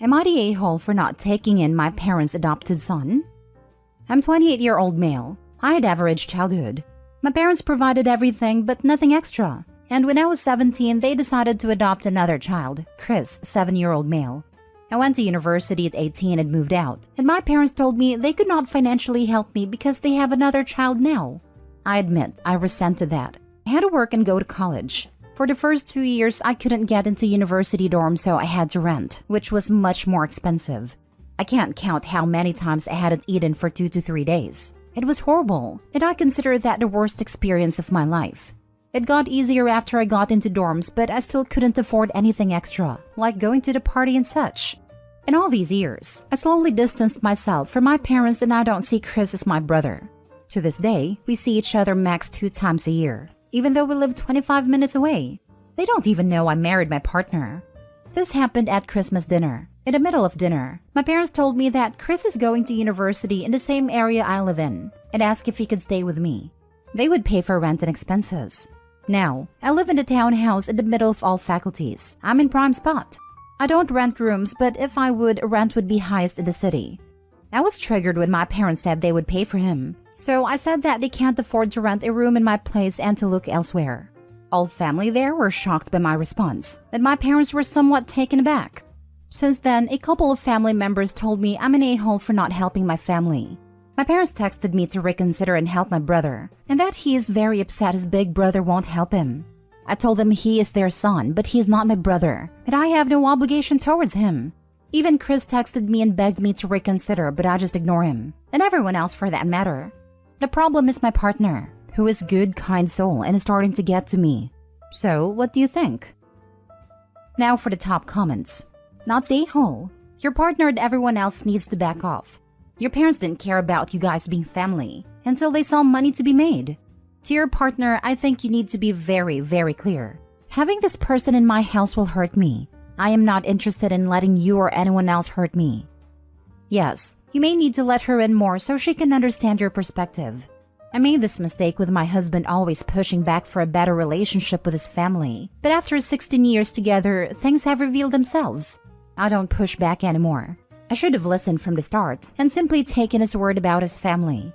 Am I the a-hole for not taking in my parents' adopted son? I'm 28-year-old male. I had average childhood. My parents provided everything but nothing extra. And when I was 17, they decided to adopt another child, Chris, 7-year-old male. I went to university at 18 and moved out, and my parents told me they could not financially help me because they have another child now. I admit I resented that. I had to work and go to college. For the first 2 years, I couldn't get into university dorms, so I had to rent, which was much more expensive. I can't count how many times I hadn't eaten for 2 to 3 days. It was horrible, and I consider that the worst experience of my life. It got easier after I got into dorms, but I still couldn't afford anything extra, like going to the party and such. In all these years, I slowly distanced myself from my parents, and I don't see Chris as my brother. To this day, we see each other max 2 times a year, even though we live 25 minutes away. They don't even know I married my partner. This happened at Christmas dinner. In the middle of dinner, my parents told me that Chris is going to university in the same area I live in and asked if he could stay with me. They would pay for rent and expenses. Now, I live in a townhouse in the middle of all faculties. I'm in prime spot. I don't rent rooms, but if I would, rent would be highest in the city. I was triggered when my parents said they would pay for him. So I said that they can't afford to rent a room in my place and to look elsewhere. All family there were shocked by my response, and my parents were somewhat taken aback. Since then, a couple of family members told me I'm an a-hole for not helping my family. My parents texted me to reconsider and help my brother, and that he is very upset his big brother won't help him. I told them he is their son, but he is not my brother, and I have no obligation towards him. Even Chris texted me and begged me to reconsider, but I just ignore him, and everyone else for that matter. The problem is my partner, who is good, kind soul and is starting to get to me. So, what do you think? Now for the top comments. Not the a-hole. Your partner and everyone else needs to back off. Your parents didn't care about you guys being family until they saw money to be made. To your partner, I think you need to be very, very clear. Having this person in my house will hurt me. I am not interested in letting you or anyone else hurt me. Yes, you may need to let her in more so she can understand your perspective. I made this mistake with my husband always pushing back for a better relationship with his family. But after 16 years together, things have revealed themselves. I don't push back anymore. I should have listened from the start and simply taken his word about his family.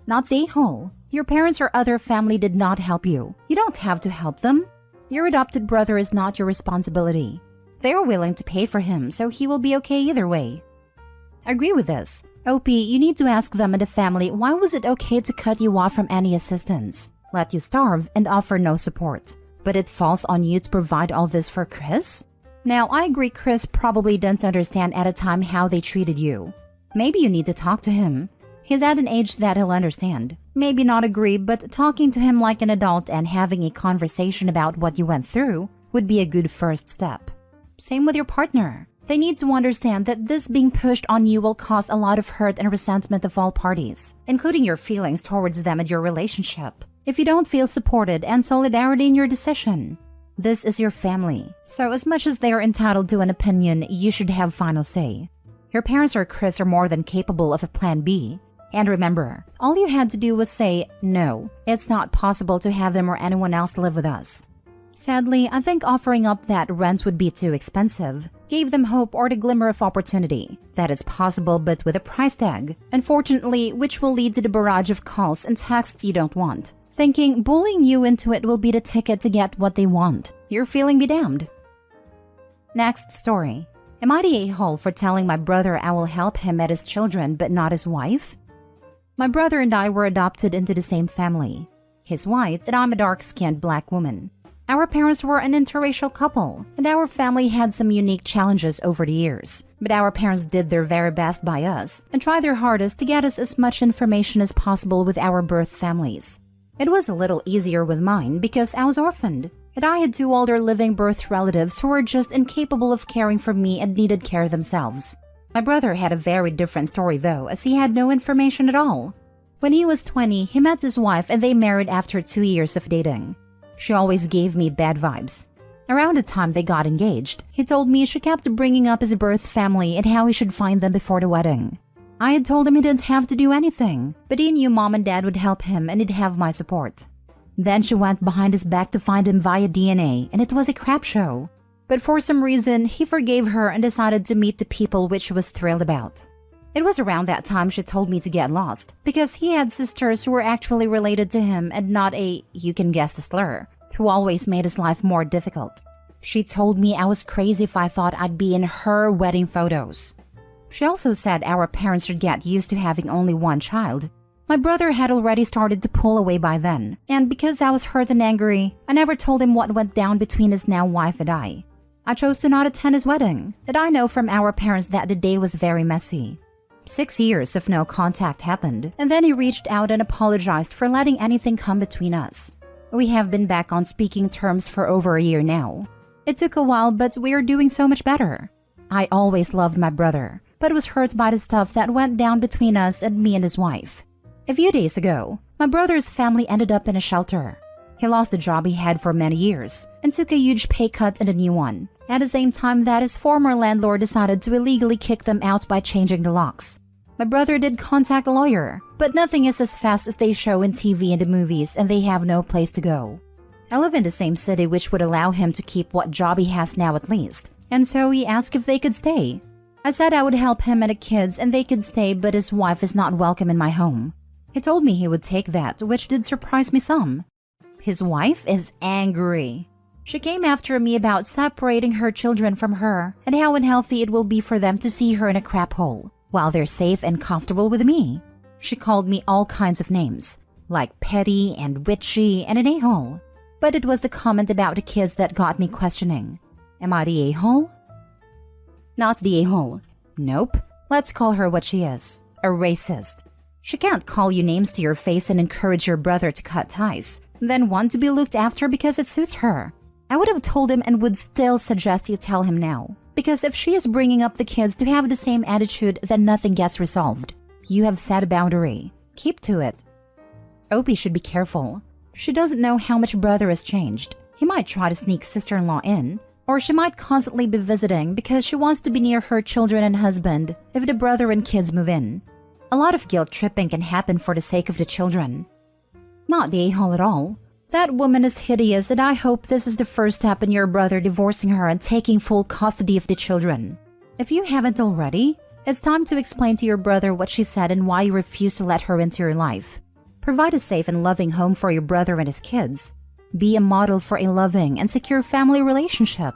Not the a-hole. Your parents or other family did not help you. You don't have to help them. Your adopted brother is not your responsibility. They are willing to pay for him, so he will be okay either way. I agree with this. OP, you need to ask them and the family why was it okay to cut you off from any assistance, let you starve, and offer no support. But it falls on you to provide all this for Chris? Now, I agree Chris probably didn't understand at a time how they treated you. Maybe you need to talk to him. He's at an age that he'll understand. Maybe not agree, but talking to him like an adult and having a conversation about what you went through would be a good first step. Same with your partner. They need to understand that this being pushed on you will cause a lot of hurt and resentment of all parties, including your feelings towards them and your relationship, if you don't feel supported and solidarity in your decision. This is your family, so as much as they are entitled to an opinion, you should have final say. Your parents or Chris are more than capable of a plan B. And remember, all you had to do was say, no, it's not possible to have them or anyone else live with us. Sadly, I think offering up that rent would be too expensive gave them hope or the glimmer of opportunity that it's possible but with a price tag, unfortunately, which will lead to the barrage of calls and texts you don't want. Thinking bullying you into it will be the ticket to get what they want. Your feeling be damned. Next story. Am I the a-hole for telling my brother I will help him at his children but not his wife? My brother and I were adopted into the same family. He's white and I'm a dark-skinned black woman. Our parents were an interracial couple, and our family had some unique challenges over the years. But our parents did their very best by us and tried their hardest to get us as much information as possible with our birth families. It was a little easier with mine because I was orphaned, and I had 2 older living birth relatives who were just incapable of caring for me and needed care themselves. My brother had a very different story though, as he had no information at all. When he was 20, he met his wife and they married after 2 years of dating. She always gave me bad vibes. Around the time they got engaged, he told me she kept bringing up his birth family and how he should find them before the wedding. I had told him he didn't have to do anything, but he knew Mom and Dad would help him and he'd have my support. Then she went behind his back to find him via DNA, and it was a crap show. But for some reason, he forgave her and decided to meet the people which she was thrilled about. It was around that time she told me to get lost, because he had sisters who were actually related to him and not a, you can guess the slur, who always made his life more difficult. She told me I was crazy if I thought I'd be in her wedding photos. She also said our parents should get used to having only one child. My brother had already started to pull away by then, and because I was hurt and angry, I never told him what went down between his now wife and I. I chose to not attend his wedding, and I know from our parents that the day was very messy. 6 years of no contact happened, and then he reached out and apologized for letting anything come between us. We have been back on speaking terms for over a year now. It took a while, but we are doing so much better. I always loved my brother, but was hurt by the stuff that went down between us and me and his wife. A few days ago, my brother's family ended up in a shelter. He lost the job he had for many years and took a huge pay cut and a new one, at the same time that his former landlord decided to illegally kick them out by changing the locks. My brother did contact a lawyer, but nothing is as fast as they show in TV and the movies, and they have no place to go. I live in the same city, which would allow him to keep what job he has now at least, and so he asked if they could stay. I said I would help him and the kids and they could stay, but his wife is not welcome in my home. He told me he would take that, which did surprise me some. His wife is angry. She came after me about separating her children from her and how unhealthy it will be for them to see her in a crap hole, while they're safe and comfortable with me. She called me all kinds of names, like petty and witchy and an a-hole. But it was the comment about the kids that got me questioning. Am I the a-hole? Not the a-hole. Nope. Let's call her what she is, a racist. She can't call you names to your face and encourage your brother to cut ties, then want to be looked after because it suits her. I would have told him and would still suggest you tell him now. Because if she is bringing up the kids to have the same attitude, then nothing gets resolved. You have set a boundary. Keep to it. Opie should be careful. She doesn't know how much brother has changed. He might try to sneak sister-in-law in, or she might constantly be visiting because she wants to be near her children and husband if the brother and kids move in. A lot of guilt tripping can happen for the sake of the children. Not the a-hole at all. That woman is hideous, and I hope this is the first step in your brother divorcing her and taking full custody of the children. If you haven't already, it's time to explain to your brother what she said and why you refuse to let her into your life. Provide a safe and loving home for your brother and his kids. Be a model for a loving and secure family relationship.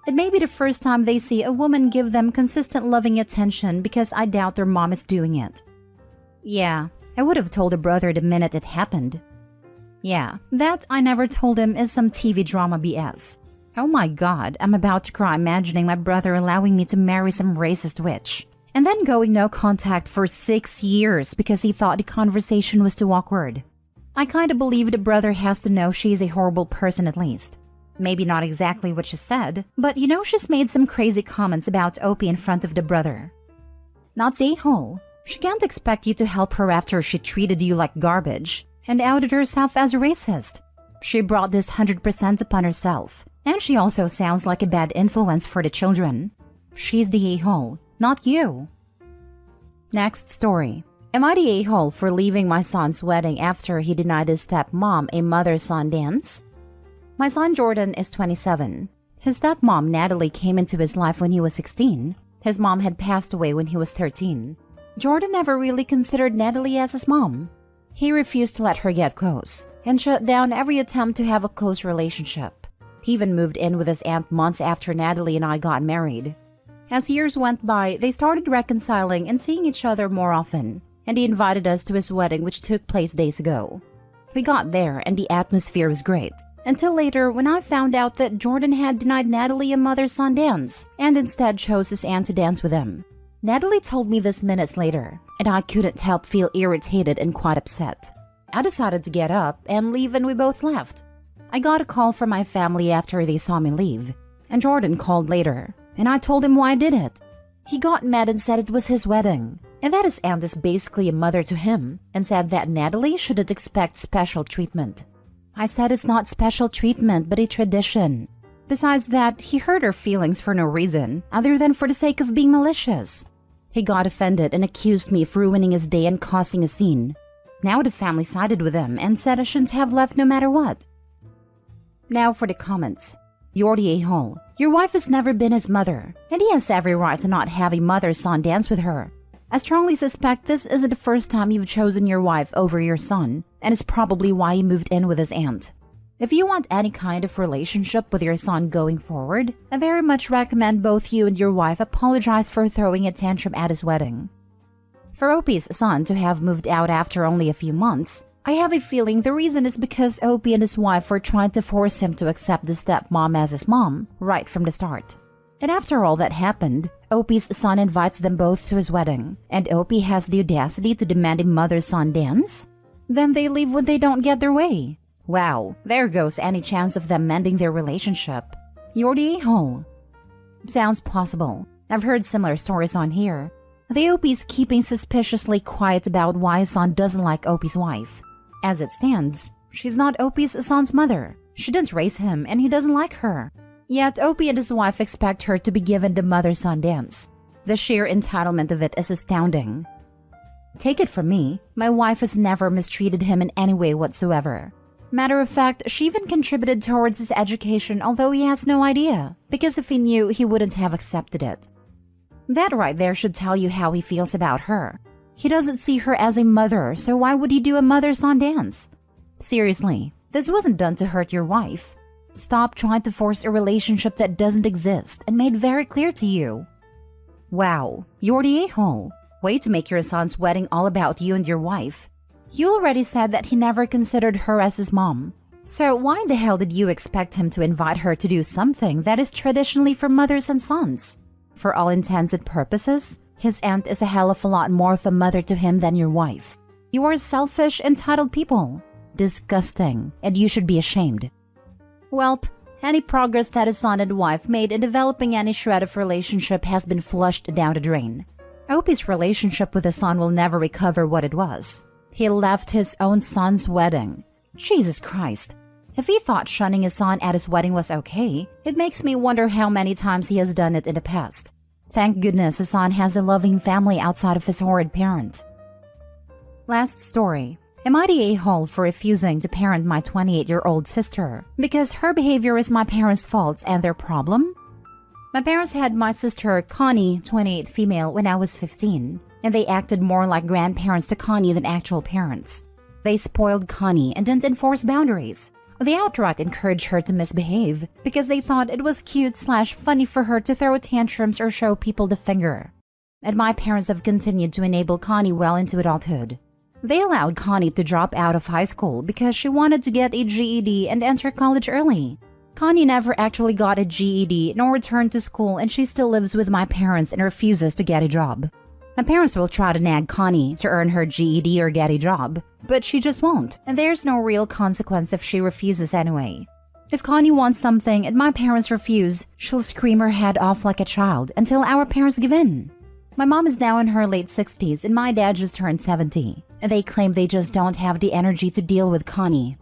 It may be the first time they see a woman give them consistent loving attention, because I doubt their mom is doing it. Yeah, I would have told a brother the minute it happened. Yeah, that I never told him is some TV drama BS. Oh my god, I'm about to cry imagining my brother allowing me to marry some racist witch. And then going no contact for 6 years because he thought the conversation was too awkward. I kinda believe the brother has to know she's a horrible person at least. Maybe not exactly what she said, but you know she's made some crazy comments about Opie in front of the brother. Not the a-hole. She can't expect you to help her after she treated you like garbage and outed herself as a racist. She brought this 100% upon herself, and she also sounds like a bad influence for the children. She's the a-hole, not you. Next story. Am I the a-hole for leaving my son's wedding after he denied his stepmom a mother-son dance? My son Jordan is 27. His stepmom Natalie came into his life when he was 16. His mom had passed away when he was 13. Jordan never really considered Natalie as his mom. He refused to let her get close and shut down every attempt to have a close relationship. He even moved in with his aunt months after Natalie and I got married. As years went by, they started reconciling and seeing each other more often, and he invited us to his wedding, which took place days ago. We got there and the atmosphere was great, until later when I found out that Jordan had denied Natalie a mother-son dance and instead chose his aunt to dance with him. Natalie told me this minutes later, and I couldn't help feel irritated and quite upset. I decided to get up and leave, and we both left. I got a call from my family after they saw me leave, and Jordan called later, and I told him why I did it. He got mad and said it was his wedding, and that his aunt is basically a mother to him, and said that Natalie shouldn't expect special treatment. I said it's not special treatment, but a tradition. Besides that, he hurt her feelings for no reason, other than for the sake of being malicious. He got offended and accused me of ruining his day and causing a scene. Now the family sided with him and said I shouldn't have left no matter what. Now for the comments. You're the a-hole. Your wife has never been his mother, and he has every right to not have a mother-son dance with her. I strongly suspect this isn't the first time you've chosen your wife over your son, and it's probably why he moved in with his aunt. If you want any kind of relationship with your son going forward, I very much recommend both you and your wife apologize for throwing a tantrum at his wedding. For Opie's son to have moved out after only a few months, I have a feeling the reason is because Opie and his wife were trying to force him to accept the stepmom as his mom right from the start. And after all that happened, Opie's son invites them both to his wedding, and Opie has the audacity to demand a mother-son dance? Then they leave when they don't get their way. Wow, there goes any chance of them mending their relationship. You're the a-hole. Sounds plausible. I've heard similar stories on here. The Opie's keeping suspiciously quiet about why his son doesn't like Opie's wife. As it stands, she's not Opie's son's mother. She didn't raise him and he doesn't like her. Yet Opie and his wife expect her to be given the mother-son dance. The sheer entitlement of it is astounding. Take it from me, my wife has never mistreated him in any way whatsoever. Matter of fact, she even contributed towards his education, although he has no idea, because if he knew, he wouldn't have accepted it. That right there should tell you how he feels about her. He doesn't see her as a mother, so why would he do a mother-son dance? Seriously, this wasn't done to hurt your wife. Stop trying to force a relationship that doesn't exist and made very clear to you. Wow, you're the a-hole. Way to make your son's wedding all about you and your wife. You already said that he never considered her as his mom. So why in the hell did you expect him to invite her to do something that is traditionally for mothers and sons? For all intents and purposes, his aunt is a hell of a lot more of a mother to him than your wife. You are selfish, entitled people. Disgusting, and you should be ashamed. Welp, any progress that his son and wife made in developing any shred of relationship has been flushed down the drain. Opie's relationship with his son will never recover what it was. He left his own son's wedding. Jesus Christ. If he thought shunning his son at his wedding was okay, it makes me wonder how many times he has done it in the past. Thank goodness his son has a loving family outside of his horrid parent. Last story. Am I the a-hole for refusing to parent my 28-year-old sister because her behavior is my parents' fault and their problem? My parents had my sister, Connie, 28 female, when I was 15, and they acted more like grandparents to Connie than actual parents. They spoiled Connie and didn't enforce boundaries. They outright encouraged her to misbehave because they thought it was cute/funny for her to throw tantrums or show people the finger. And my parents have continued to enable Connie well into adulthood. They allowed Connie to drop out of high school because she wanted to get a GED and enter college early. Connie never actually got a GED nor returned to school, and she still lives with my parents and refuses to get a job. My parents will try to nag Connie to earn her GED or get a job, but she just won't, and there's no real consequence if she refuses anyway. If Connie wants something and my parents refuse, she'll scream her head off like a child until our parents give in. My mom is now in her late 60s and my dad just turned 70, and they claim they just don't have the energy to deal with Connie.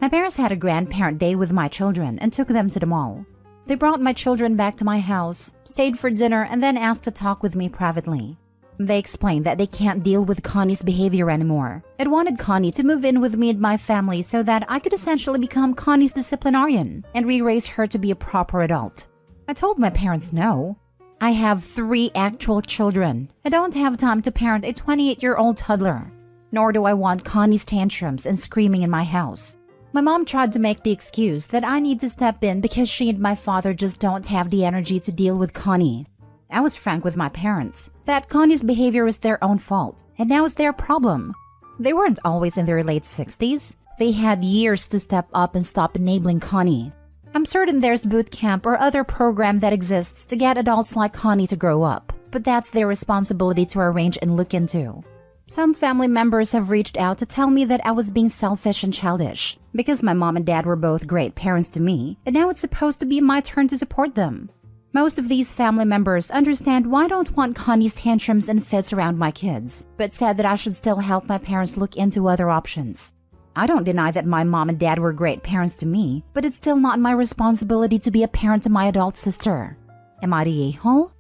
My parents had a grandparent day with my children and took them to the mall. They brought my children back to my house, stayed for dinner, and then asked to talk with me privately. They explained that they can't deal with Connie's behavior anymore and wanted Connie to move in with me and my family so that I could essentially become Connie's disciplinarian and re-raise her to be a proper adult. I told my parents no. I have 3 actual children. I don't have time to parent a 28-year-old toddler. Nor do I want Connie's tantrums and screaming in my house. My mom tried to make the excuse that I need to step in because she and my father just don't have the energy to deal with Connie. I was frank with my parents that Connie's behavior is their own fault, and now it's their problem. They weren't always in their late 60s. They had years to step up and stop enabling Connie. I'm certain there's boot camp or other program that exists to get adults like Connie to grow up, but that's their responsibility to arrange and look into. Some family members have reached out to tell me that I was being selfish and childish because my mom and dad were both great parents to me, and now it's supposed to be my turn to support them. Most of these family members understand why I don't want Connie's tantrums and fits around my kids, but said that I should still help my parents look into other options. I don't deny that my mom and dad were great parents to me, but it's still not my responsibility to be a parent to my adult sister. Am I the a-hole?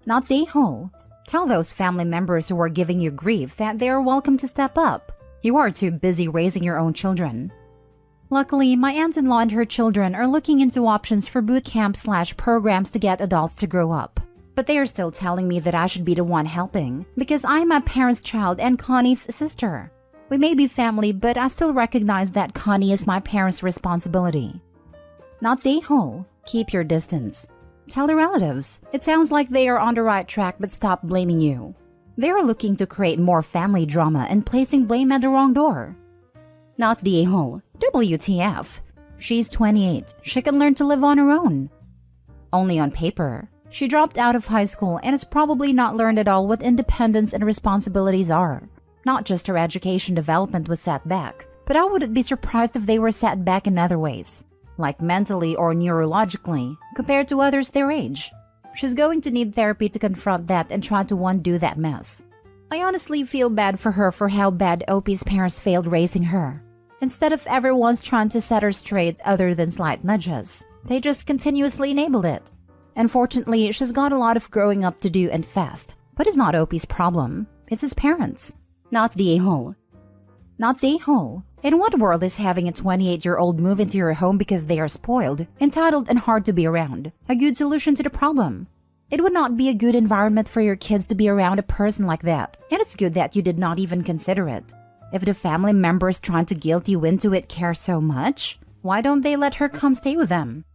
Not the a-hole. Tell those family members who are giving you grief that they are welcome to step up. You are too busy raising your own children. Luckily, my aunt-in-law and her children are looking into options for boot camp/programs to get adults to grow up. But they are still telling me that I should be the one helping because I am my parents' child and Connie's sister. We may be family, but I still recognize that Connie is my parents' responsibility. Not the a-hole. Keep your distance. Tell the relatives. It sounds like they are on the right track, but stop blaming you. They are looking to create more family drama and placing blame at the wrong door. Not the a-hole. WTF. She's 28. She can learn to live on her own. Only on paper. She dropped out of high school and has probably not learned at all what independence and responsibilities are. Not just her education development was set back, but I wouldn't be surprised if they were set back in other ways, like mentally or neurologically, compared to others their age. She's going to need therapy to confront that and try to undo that mess. I honestly feel bad for her for how bad Opie's parents failed raising her. Instead of ever once trying to set her straight other than slight nudges, they just continuously enabled it. Unfortunately, she's got a lot of growing up to do and fast, but it's not Opie's problem. It's his parents. Not the a-hole. Not the a-hole. In what world is having a 28-year-old move into your home because they are spoiled, entitled, and hard to be around a good solution to the problem? It would not be a good environment for your kids to be around a person like that, and it's good that you did not even consider it. If the family members trying to guilt you into it care so much, why don't they let her come stay with them?